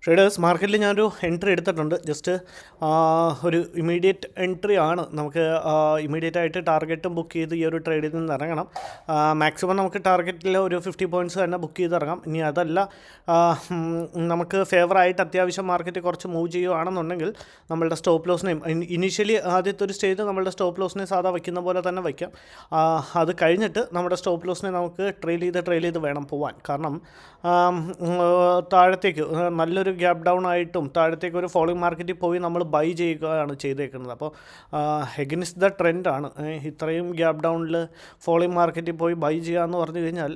Traders മാർക്കറ്റിൽ ഞാനൊരു entry എടുത്തിട്ടുണ്ട്. ജസ്റ്റ് ഒരു ഇമീഡിയറ്റ് എൻട്രി ആണ്. നമുക്ക് ഇമീഡിയറ്റ് ആയിട്ട് ടാർഗറ്റും ബുക്ക് ചെയ്ത് ഈ ഒരു ട്രേഡിൽ നിന്ന് ഇറങ്ങണം. മാക്സിമം നമുക്ക് ടാർഗറ്റിൽ ഒരു 50 പോയിൻറ്റ്സ് തന്നെ ബുക്ക് ചെയ്ത് ഇറങ്ങാം. ഇനി അതല്ല, നമുക്ക് ഫേവറായിട്ട് അത്യാവശ്യം മാർക്കറ്റ് കുറച്ച് മൂവ് ചെയ്യുകയാണെന്നുണ്ടെങ്കിൽ നമ്മളുടെ സ്റ്റോപ്പ് ലോസിനെയും ഇനീഷ്യലി ആദ്യത്തെ ഒരു സ്റ്റേജ് നമ്മളുടെ സ്റ്റോപ്പ് ലോസിനെ സാധാ വയ്ക്കുന്ന പോലെ തന്നെ വയ്ക്കാം. അത് കഴിഞ്ഞിട്ട് നമ്മുടെ സ്റ്റോപ്പ് ലോസിനെ നമുക്ക് ട്രെയിൽ ചെയ്ത് വേണം പോവാൻ. കാരണം താഴത്തേക്ക് നല്ലൊരു ഗ്യാപ്പ് ഡൗൺ ആയിട്ടും താഴത്തേക്ക് ഒരു ഫോളോയിങ് മാർക്കറ്റിൽ പോയി നമ്മൾ ബൈ ചെയ്യുകയാണ് ചെയ്തേക്കുന്നത്. അപ്പോൾ എഗനിസ്റ്റ് ദ ട്രെൻഡാണ്. ഇത്രയും ഗ്യാപ്പ് ഡൗണിൽ ഫോളോയിങ് മാർക്കറ്റിൽ പോയി ബൈ ചെയ്യുക എന്ന് പറഞ്ഞു കഴിഞ്ഞാൽ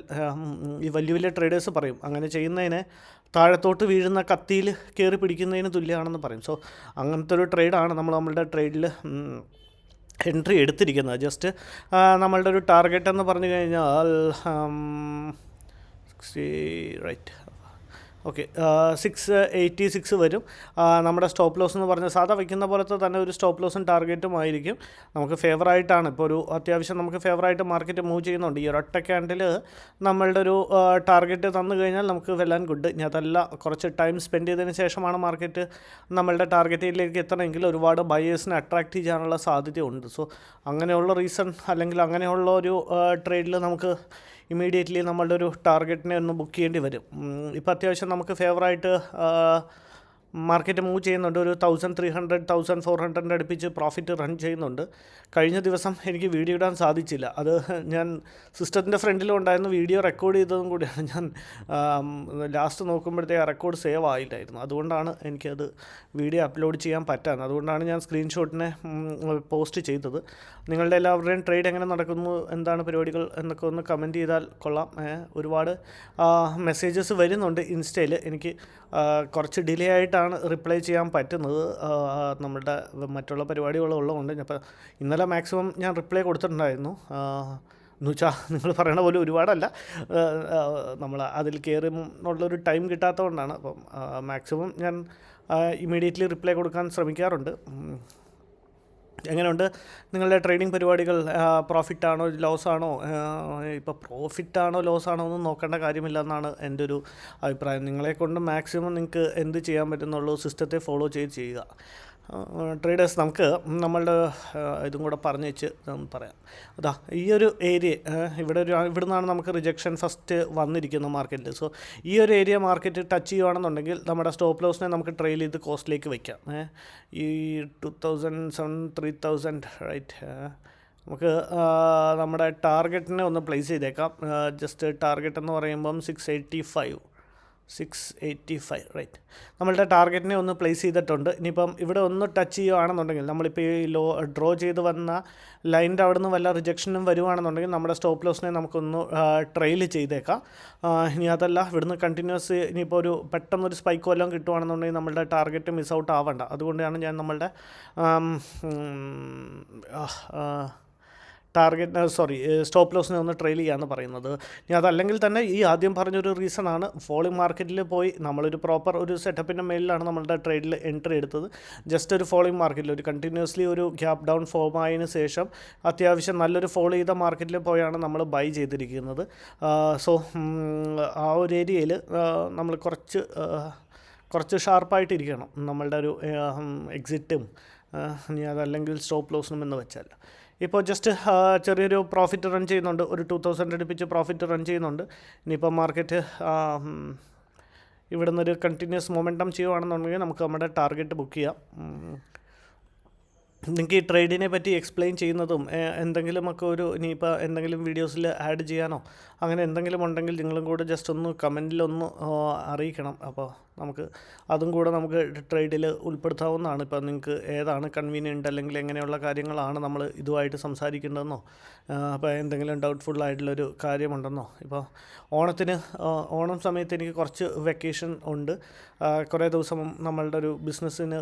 ഈ വലിയ വലിയ ട്രേഡേഴ്സ് പറയും അങ്ങനെ ചെയ്യുന്നതിനെ താഴത്തോട്ട് വീഴുന്ന കത്തിയിൽ കയറി പിടിക്കുന്നതിന് തുല്യമാണെന്ന് പറയും. സോ അങ്ങനത്തെ ഒരു ട്രേഡാണ് നമ്മളുടെ ട്രേഡിൽ എൻട്രി എടുത്തിരിക്കുന്നത്. ജസ്റ്റ് നമ്മളുടെ ഒരു ടാർഗറ്റ് എന്ന് പറഞ്ഞു കഴിഞ്ഞാൽ റൈറ്റ് ഓക്കെ 686 വരും. നമ്മുടെ സ്റ്റോപ്പ് ലോസ് എന്ന് പറഞ്ഞാൽ സാധാ വയ്ക്കുന്ന പോലത്തെ തന്നെ ഒരു സ്റ്റോപ്പ് ലോസും ടാർഗറ്റും ആയിരിക്കും. നമുക്ക് ഫേവറായിട്ടാണ്. ഇപ്പോൾ ഒരു അത്യാവശ്യം നമുക്ക് ഫേവറായിട്ട് മാർക്കറ്റ് മൂവ് ചെയ്യുന്നുണ്ട്. ഈ ഒരൊറ്റ ക്യാൻഡിൽ നമ്മളുടെ ഒരു ടാർഗറ്റ് തന്നു കഴിഞ്ഞാൽ നമുക്ക് വെൽ ആൻഡ് ഗുഡ്. ഇനി അതല്ല, കുറച്ച് ടൈം സ്പെൻഡ് ചെയ്തതിന് ശേഷമാണ് മാർക്കറ്റ് നമ്മളുടെ ടാർഗറ്റിലേക്ക് എത്തണമെങ്കിൽ ഒരുപാട് ബയേഴ്സിനെ അട്രാക്റ്റ് ചെയ്യാനുള്ള സാധ്യതയുണ്ട്. സോ അങ്ങനെയുള്ള റീസൺ അല്ലെങ്കിൽ അങ്ങനെയുള്ള ഒരു ട്രേഡിൽ നമുക്ക് ഇമീഡിയറ്റ്ലി നമ്മളുടെ ഒരു ടാർഗറ്റിനെ ഒന്ന് ബുക്ക് ചെയ്യേണ്ടി വരും. ഇപ്പോൾ അത്യാവശ്യം നമുക്ക് ഫേവറായിട്ട് മാർക്കറ്റ് മൂവ് ചെയ്യുന്നുണ്ട്. ഒരു 1300 1400 അടുപ്പിച്ച് പ്രോഫിറ്റ് റൺ ചെയ്യുന്നുണ്ട്. കഴിഞ്ഞ ദിവസം എനിക്ക് വീഡിയോ ഇടാൻ സാധിച്ചില്ല. അത് ഞാൻ സിസ്റ്റത്തിൻ്റെ ഫ്രണ്ടിലും ഉണ്ടായിരുന്നു. വീഡിയോ റെക്കോർഡ് ചെയ്തതും കൂടിയാണ്. ഞാൻ ലാസ്റ്റ് നോക്കുമ്പോഴത്തേക്ക് ആ റെക്കോർഡ് സേവ് ആയില്ലായിരുന്നു. അതുകൊണ്ടാണ് എനിക്കത് വീഡിയോ അപ്ലോഡ് ചെയ്യാൻ പറ്റാൻ. അതുകൊണ്ടാണ് ഞാൻ സ്ക്രീൻഷോട്ടിനെ പോസ്റ്റ് ചെയ്തത്. നിങ്ങളുടെ എല്ലാവരുടെയും ട്രേഡ് എങ്ങനെ നടക്കുന്നു, എന്താണ് പരിപാടികൾ എന്നൊക്കെ ഒന്ന് കമൻറ്റ് ചെയ്താൽ കൊള്ളാം. ഒരുപാട് മെസ്സേജസ് വരുന്നുണ്ട് ഇൻസ്റ്റയിൽ. എനിക്ക് കുറച്ച് ഡിലേ ആയിട്ടാണ് റിപ്ലൈ ചെയ്യാൻ പറ്റുന്നത്. നമ്മളുടെ മറ്റുള്ള പരിപാടികളുള്ളതുകൊണ്ട് അപ്പോൾ ഇന്നലെ മാക്സിമം ഞാൻ റിപ്ലൈ കൊടുത്തിട്ടുണ്ടായിരുന്നു. എന്ന് വെച്ചാൽ നിങ്ങൾ പറയണ പോലെ ഒരുപാടല്ല, നമ്മൾ അതിൽ കയറി ഉള്ളൊരു ടൈം കിട്ടാത്തതുകൊണ്ടാണ്. അപ്പം മാക്സിമം ഞാൻ ഇമ്മീഡിയറ്റ്ലി റിപ്ലൈ കൊടുക്കാൻ ശ്രമിക്കാറുണ്ട്. എങ്ങനെയുണ്ട് നിങ്ങളുടെ ട്രേഡിംഗ് പരിപാടികൾ? പ്രോഫിറ്റാണോ ലോസാണോ? ഇപ്പോൾ പ്രോഫിറ്റാണോ ലോസാണോ ഒന്നും നോക്കേണ്ട കാര്യമില്ല എന്നാണ് എൻ്റെ ഒരു അഭിപ്രായം. നിങ്ങളെക്കൊണ്ട് മാക്സിമം നിങ്ങൾക്ക് എന്ത് ചെയ്യാൻ പറ്റുന്നുള്ളൂ സിസ്റ്റത്തെ ഫോളോ ചെയ്യുക. ട്രേഡേഴ്സ്, നമുക്ക് നമ്മളുടെ ഇതും കൂടെ പറഞ്ഞു വെച്ച് പറയാം. അതാ ഈ ഒരു ഏരിയ ഇവിടെ നിന്നാണ് നമുക്ക് റിജക്ഷൻ ഫസ്റ്റ് വന്നിരിക്കുന്നത് മാർക്കറ്റിൽ. സോ ഈ ഒരു ഏരിയ മാർക്കറ്റ് ടച്ച് ചെയ്യുകയാണെന്നുണ്ടെങ്കിൽ നമ്മുടെ സ്റ്റോപ്പ് ലോസിനെ നമുക്ക് ട്രെയിൽ ചെയ്ത് കോസ്റ്റിലേക്ക് വയ്ക്കാം. ഈ 2007 3000 റൈറ്റ്. നമുക്ക് നമ്മുടെ ടാർഗറ്റിനെ ഒന്ന് പ്ലേസ് ചെയ്തേക്കാം. ജസ്റ്റ് ടാർഗറ്റ് എന്ന് പറയുമ്പം 685 റൈറ്റ്. നമ്മളുടെ ടാർഗറ്റിനെ ഒന്ന് പ്ലേസ് ചെയ്തിട്ടുണ്ട്. ഇനിയിപ്പം ഇവിടെ ഒന്ന് ടച്ച് ചെയ്യുകയാണെന്നുണ്ടെങ്കിൽ നമ്മളിപ്പോൾ ഈ ഡ്രോ ചെയ്ത് വന്ന ലൈൻ്റെ അവിടെ നിന്ന് വല്ല റിജക്ഷനും വരുവാണെന്നുണ്ടെങ്കിൽ നമ്മുടെ സ്റ്റോപ്പ് ലോസിനെ നമുക്കൊന്ന് ട്രെയിൽ ചെയ്തേക്കാം. ഇനി അതല്ല, ഇവിടുന്ന് കണ്ടിന്യൂസ് ഇനിയിപ്പോൾ ഒരു പെട്ടെന്നൊരു സ്പൈക്ക് വല്ലതും കിട്ടുവാണെന്നുണ്ടെങ്കിൽ നമ്മളുടെ ടാർഗറ്റ് മിസ് ഔട്ട് ആവണ്ട. അതുകൊണ്ടാണ് ഞാൻ നമ്മളുടെ സ്റ്റോപ്പ് ലോസിനെ ഒന്ന് ട്രെയിൽ ചെയ്യാമെന്ന് പറയുന്നത്. ഇനി അതല്ലെങ്കിൽ തന്നെ ഈ ആദ്യം പറഞ്ഞൊരു റീസണാണ്. ഫോളിംഗ് മാർക്കറ്റിൽ പോയി നമ്മളൊരു പ്രോപ്പർ ഒരു സെറ്റപ്പിൻ്റെ മേലിലാണ് നമ്മളുടെ ട്രേഡിൽ എൻട്രി എടുത്തത്. ജസ്റ്റ് ഒരു ഫോളിംഗ് മാർക്കറ്റിൽ ഒരു കണ്ടിന്യൂസ്ലി ഒരു ഗ്യാപ്പ് ഡൗൺ ഫോം ആയതിനു ശേഷം അത്യാവശ്യം നല്ലൊരു ഫോളോ ചെയ്ത മാർക്കറ്റിൽ പോയാണ് നമ്മൾ ബൈ ചെയ്തിരിക്കുന്നത്. സോ ആ ഒരു ഏരിയയിൽ നമ്മൾ കുറച്ച് ഷാർപ്പായിട്ടിരിക്കണം നമ്മളുടെ ഒരു എക്സിറ്റും ഇനി അതല്ലെങ്കിൽ സ്റ്റോപ്പ് ലോസിനും എന്ന് വെച്ചാൽ. ഇപ്പോൾ ജസ്റ്റ് ചെറിയൊരു പ്രോഫിറ്റ് റൺ ചെയ്യുന്നുണ്ട്. ഒരു 2000 അടുപ്പിച്ച് പ്രോഫിറ്റ് റൺ ചെയ്യുന്നുണ്ട്. ഇനിയിപ്പോൾ മാർക്കറ്റ് ഇവിടെ നിന്നൊരു കണ്ടിന്യൂസ് മൊമെൻറ്റം ചെയ്യുകയാണെന്നുണ്ടെങ്കിൽ നമുക്ക് നമ്മുടെ ടാർഗറ്റ് ബുക്ക് ചെയ്യാം. നിങ്ങൾക്ക് ഈ ട്രേഡിനെ പറ്റി എക്സ്പ്ലെയിൻ ചെയ്യുന്നതും എന്തെങ്കിലുമൊക്കെ ഒരു ഇനിയിപ്പോൾ എന്തെങ്കിലും വീഡിയോസിൽ ആഡ് ചെയ്യാനോ അങ്ങനെ എന്തെങ്കിലും ഉണ്ടെങ്കിൽ നിങ്ങളും കൂടെ ജസ്റ്റ് ഒന്ന് കമൻറ്റിലൊന്ന് അറിയിക്കണം. അപ്പോൾ നമുക്ക് അതും കൂടെ നമുക്ക് ട്രേഡിൽ ഉൾപ്പെടുത്താവുന്നതാണ്. ഇപ്പോൾ നിങ്ങൾക്ക് ഏതാണ് കൺവീനിയൻ്റ് അല്ലെങ്കിൽ എങ്ങനെയുള്ള കാര്യങ്ങളാണ് നമ്മൾ ഇതുമായിട്ട് സംസാരിക്കേണ്ടതെന്നോ, അപ്പോൾ എന്തെങ്കിലും ഡൗട്ട്ഫുള്ളായിട്ടുള്ളൊരു കാര്യമുണ്ടെന്നോ. ഇപ്പോൾ ഓണം സമയത്ത് എനിക്ക് കുറച്ച് വെക്കേഷൻ ഉണ്ട്. കുറേ ദിവസം നമ്മളുടെ ഒരു ബിസിനസ്സിന്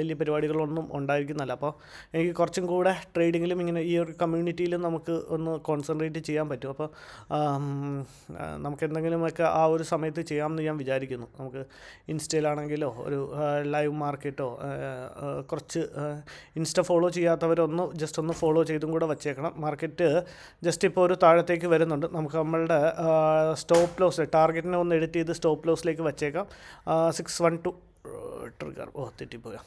വലിയ പരിപാടികളൊന്നും ഒന്നും ഉണ്ടായിരിക്കുന്നതല്ല. അപ്പോൾ എനിക്ക് കുറച്ചും കൂടെ ട്രേഡിങ്ങിലും ഇങ്ങനെ ഈ ഒരു കമ്മ്യൂണിറ്റിയിലും നമുക്ക് ഒന്ന് കോൺസെൻട്രേറ്റ് ചെയ്യാൻ പറ്റും. അപ്പോൾ നമുക്ക് എന്തെങ്കിലുമൊക്കെ ആ ഒരു സമയത്ത് ചെയ്യാമെന്ന് ഞാൻ വിചാരിക്കുന്നു. നമുക്ക് ഇൻസ്റ്റയിലാണെങ്കിലോ ഒരു ലൈവ് മാർക്കറ്റോ കുറച്ച് ഇൻസ്റ്റ ഫോളോ ചെയ്യാത്തവരൊന്ന് ജസ്റ്റ് ഒന്ന് ഫോളോ ചെയ്തും കൂടെ വച്ചേക്കണം. മാർക്കറ്റ് ജസ്റ്റ് ഇപ്പോൾ ഒരു താഴത്തേക്ക് വരുന്നുണ്ട്. നമുക്ക് നമ്മളുടെ സ്റ്റോപ്പ് ലോസ് ടാർഗറ്റിനെ ഒന്ന് എഡിറ്റ് ചെയ്ത് സ്റ്റോപ്പ് ലോസിലേക്ക് വച്ചേക്കാം. 612 ട്രിഗർ തെറ്റിപ്പോയ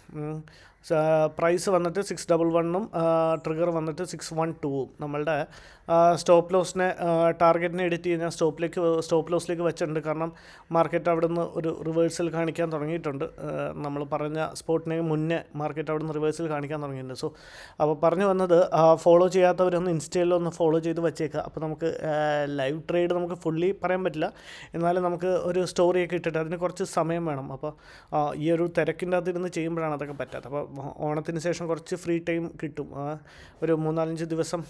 പ്രൈസ് വന്നിട്ട് 611 ട്രിഗർ വന്നിട്ട് 612 നമ്മളുടെ സ്റ്റോപ്പ് ലോസിനെ ടാർഗറ്റിനെ എഡിറ്റ് ചെയ്ത് ഞാൻ സ്റ്റോപ്പ് ലോസിലേക്ക് വെച്ചിട്ടുണ്ട്. കാരണം മാർക്കറ്റ് അവിടെ നിന്ന് ഒരു റിവേഴ്സൽ കാണിക്കാൻ തുടങ്ങിയിട്ടുണ്ട്. നമ്മൾ പറഞ്ഞ സ്പോട്ടിന് മുന്നേ മാർക്കറ്റ് അവിടെ നിന്ന് റിവേഴ്സൽ കാണിക്കാൻ തുടങ്ങിയിട്ടുണ്ട്. സോ അപ്പോൾ പറഞ്ഞു വന്നത് ഫോളോ ചെയ്യാത്തവരൊന്ന് ഇൻസ്റ്റയിലൊന്ന് ഫോളോ ചെയ്ത് വെച്ചേക്കുക. അപ്പോൾ നമുക്ക് ലൈവ് ട്രേഡ് നമുക്ക് ഫുള്ളി പറയാൻ പറ്റില്ല, എന്നാലും നമുക്ക് ഒരു സ്റ്റോറിയൊക്കെ ഇട്ടിട്ട് അതിന് കുറച്ച് സമയം വേണം. അപ്പോൾ ഈ ഒരു തിരക്കിൻ്റെ അതിരുന്ന് ചെയ്യുമ്പോഴാണ് അതൊക്കെ പറ്റാത്തത്. അപ്പോൾ ഓണത്തിന് ശേഷം കുറച്ച് ഫ്രീ ടൈം കിട്ടും, ഒരു 3-4 ദിവസം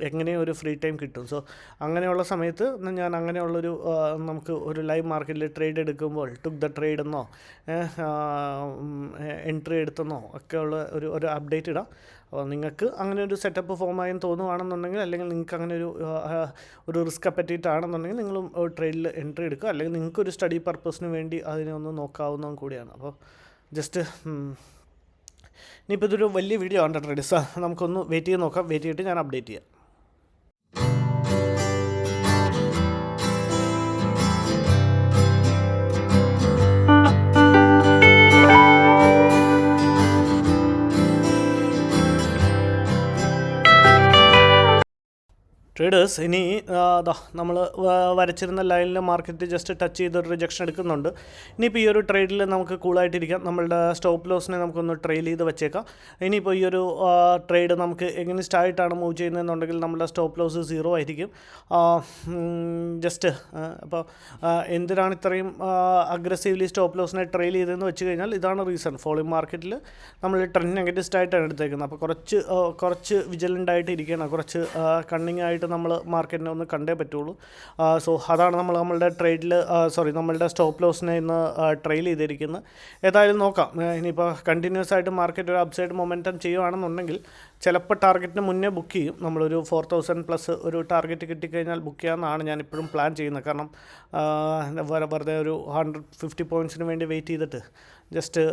എങ്ങനെയും ഒരു ഫ്രീ ടൈം കിട്ടും. സോ അങ്ങനെയുള്ള സമയത്ത് ഞാൻ അങ്ങനെയുള്ളൊരു നമുക്ക് ഒരു ലൈവ് മാർക്കറ്റിൽ ട്രേഡ് എടുക്കുമ്പോൾ ടുക്ക് ദ ട്രേഡ് എന്നോ എൻട്രി എടുത്തെന്നോ ഒക്കെ ഉള്ള ഒരു അപ്ഡേറ്റ് ഇടാം. അപ്പോൾ നിങ്ങൾക്ക് അങ്ങനെ ഒരു സെറ്റപ്പ് ഫോമായെന്ന് തോന്നുകയാണെന്നുണ്ടെങ്കിൽ, അല്ലെങ്കിൽ നിങ്ങൾക്ക് അങ്ങനെ ഒരു റിസ്ക് പറ്റിയിട്ടാണെന്നുണ്ടെങ്കിൽ നിങ്ങളും ട്രേഡിൽ എൻട്രി എടുക്കുക, അല്ലെങ്കിൽ നിങ്ങൾക്കൊരു സ്റ്റഡി പർപ്പസിന് വേണ്ടി അതിനെ ഒന്ന് നോക്കാവുന്നതും കൂടിയാണ്. അപ്പോൾ ജസ്റ്റ് ഇനിയിപ്പോൾ ഇതൊരു വലിയ വീഡിയോ ആണ് ട്രേഡേഴ്സ്, നമുക്കൊന്ന് വെയിറ്റ് ചെയ്ത് നോക്കാം. വെയിറ്റ് ചെയ്തിട്ട് ഞാൻ അപ്ഡേറ്റ് ചെയ്യാം. ട്രേഡേഴ്സ് ഇനി നമ്മൾ വരച്ചിരുന്ന ലൈനിൽ മാർക്കറ്റ് ജസ്റ്റ് ടച്ച് ചെയ്തൊരു റിജക്ഷൻ എടുക്കുന്നുണ്ട്. ഇനിയിപ്പോൾ ഈ ഒരു ട്രേഡിൽ നമുക്ക് കൂളായിട്ടിരിക്കാം. നമ്മളുടെ സ്റ്റോപ്പ് ലോസിനെ നമുക്കൊന്ന് ട്രെയിൽ ചെയ്ത് വെച്ചേക്കാം. ഇനിയിപ്പോൾ ഈ ഒരു ട്രേഡ് നമുക്ക് എഗനിസ്റ്റ് ആയിട്ടാണ് മൂവ് ചെയ്യുന്നതെന്നുണ്ടെങ്കിൽ നമ്മുടെ സ്റ്റോപ്പ് ലോസ് 0 ആയിരിക്കും. ജസ്റ്റ് അപ്പോൾ എന്തിനാണ് ഇത്രയും അഗ്രസീവ്ലി സ്റ്റോപ്പ് ലോസിനെ ട്രെയിൽ ചെയ്തതെന്ന് വെച്ച് കഴിഞ്ഞാൽ ഇതാണ് റീസൺ. ഫോളിംഗ് മാർക്കറ്റിൽ നമ്മൾ ട്രെൻഡ് നെഗറ്റിസ്റ്റ് ആയിട്ടാണ് എടുത്തേക്കുന്നത്. അപ്പോൾ കുറച്ച് വിജിലൻ്റ് ആയിട്ട് ഇരിക്കണം, കുറച്ച് കണ്ണിങ് ആയിട്ട് നമ്മൾ മാർക്കറ്റിനെ ഒന്ന് കണ്ടേ പറ്റുള്ളൂ. സോ അതാണ് നമ്മളുടെ ട്രേഡിൽ നമ്മളുടെ സ്റ്റോപ്പ് ലോസിനെ ഇന്ന് ട്രെയിൽ ചെയ്തിരിക്കുന്നത്. ഏതായാലും നോക്കാം. ഇനിയിപ്പോൾ കണ്ടിന്യൂസ് ആയിട്ട് മാർക്കറ്റ് ഒരു അപ്സൈഡ് മൊമെൻറ്റം ചെയ്യുകയാണെന്നുണ്ടെങ്കിൽ ചിലപ്പോൾ ടാർഗറ്റിന് മുന്നേ ബുക്ക് ചെയ്യും. നമ്മളൊരു 4000+ ഒരു ടാർഗറ്റ് കിട്ടിക്കഴിഞ്ഞാൽ ബുക്ക് ചെയ്യാമെന്നാണ് ഞാനിപ്പോഴും പ്ലാൻ ചെയ്യുന്നത്. കാരണം വെറുതെ ഒരു 150 പോയിൻറ്റ്സിന് വേണ്ടി വെയിറ്റ് ചെയ്തിട്ട് ജസ്റ്റ്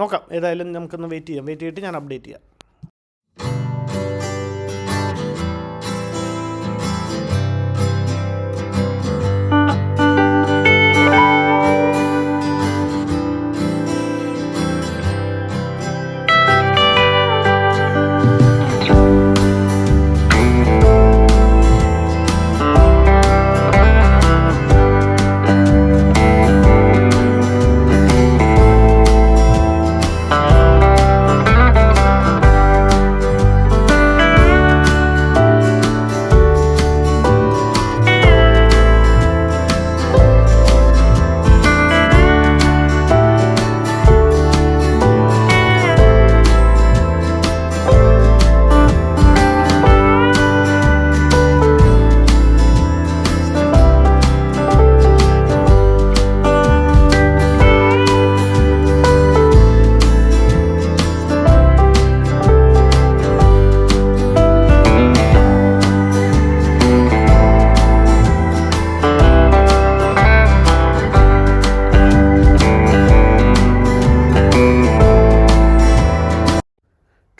നോക്കാം. ഏതായാലും നമുക്കൊന്ന് വെയിറ്റ് ചെയ്തിട്ട് ഞാൻ അപ്ഡേറ്റ് ചെയ്യാം.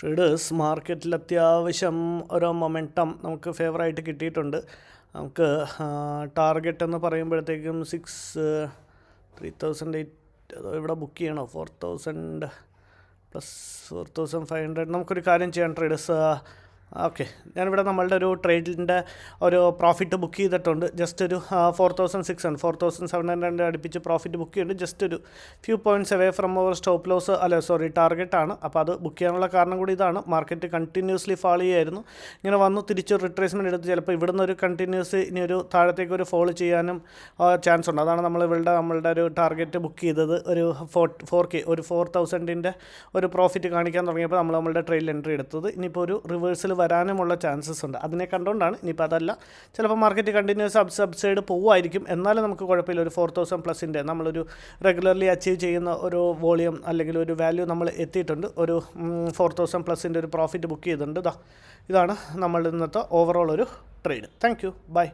ട്രേഡേഴ്സ് മാർക്കറ്റിൽ അത്യാവശ്യം ഒരു മൊമെൻറ്റം നമുക്ക് ഫേവറായിട്ട് കിട്ടിയിട്ടുണ്ട്. നമുക്ക് ടാർഗറ്റ് എന്ന് പറയുമ്പോഴത്തേക്കും 3008 ഇവിടെ ബുക്ക് ചെയ്യണോ? 4000 + 4500. നമുക്കൊരു കാര്യം ചെയ്യാം ട്രേഡേഴ്സ്. ഓക്കെ, ഞാനിവിടെ നമ്മളുടെ ഒരു ട്രേഡിൻ്റെ ഒരു പ്രോഫിറ്റ് ബുക്ക് ചെയ്തിട്ടുണ്ട്. ജസ്റ്റ് ഒരു 4600 4700 അടുപ്പിച്ച് പ്രോഫിറ്റ് ബുക്ക് ചെയ്യുന്നുണ്ട്. ജസ്റ്റ് ഒരു few points away from our stop loss ടാർഗറ്റാണ്. അപ്പോൾ അത് ബുക്ക് ചെയ്യാനുള്ള കാരണം കൂടി ഇതാണ്. മാർക്കറ്റ് കണ്ടിന്യൂസ്ലി ഫാൾ ചെയ്യായിരുന്നു. ഇങ്ങനെ വന്നു തിരിച്ച് റിട്രേസ്മെൻറ്റ് എടുത്ത് ചിലപ്പോൾ ഇവിടുന്ന് ഒരു കണ്ടിന്യൂസ് ഇനി ഒരു താഴത്തേക്ക് ഒരു ഫോൾ ചെയ്യാനും ചാൻസ് ഉണ്ട്. അതാണ് നമ്മളുടെ ഒരു ടാർഗറ്റ് ബുക്ക് ചെയ്തത്. ഒരു 4K ഒരു 4000 ഒരു പ്രോഫിറ്റ് കാണിക്കാൻ തുടങ്ങിയപ്പോൾ നമ്മളുടെ ട്രേഡിൽ എൻട്രി എടുത്തത്. ഇനിയിപ്പോൾ ഒരു റിവേഴ്സൽ വരാനുമുള്ള ചാൻസസ് ഉണ്ട്. അതിനെ കണ്ടുകൊണ്ടാണ്. ഇനിയിപ്പോൾ അതല്ല, ചിലപ്പോൾ മാർക്കറ്റ് കണ്ടിന്യൂസ് സബ്സൈഡ് പോവുമായിരിക്കും. എന്നാലും നമുക്ക് കുഴപ്പമില്ല. ഒരു 4000 പ്ലസിൻ്റെ നമ്മളൊരു റെഗുലർലി അച്ചീവ് ചെയ്യുന്ന ഒരു വോളിയം അല്ലെങ്കിൽ ഒരു വാല്യൂ നമ്മൾ എത്തിയിട്ടുണ്ട്. ഒരു 4000 പ്ലസിൻ്റെ ഒരു പ്രോഫിറ്റ് ബുക്ക് ചെയ്തിട്ടുണ്ട്. ഇതാണ് നമ്മൾ ഇന്നത്തെ ഓവറോൾ ഒരു ട്രേഡ്. Thank you. ബൈ.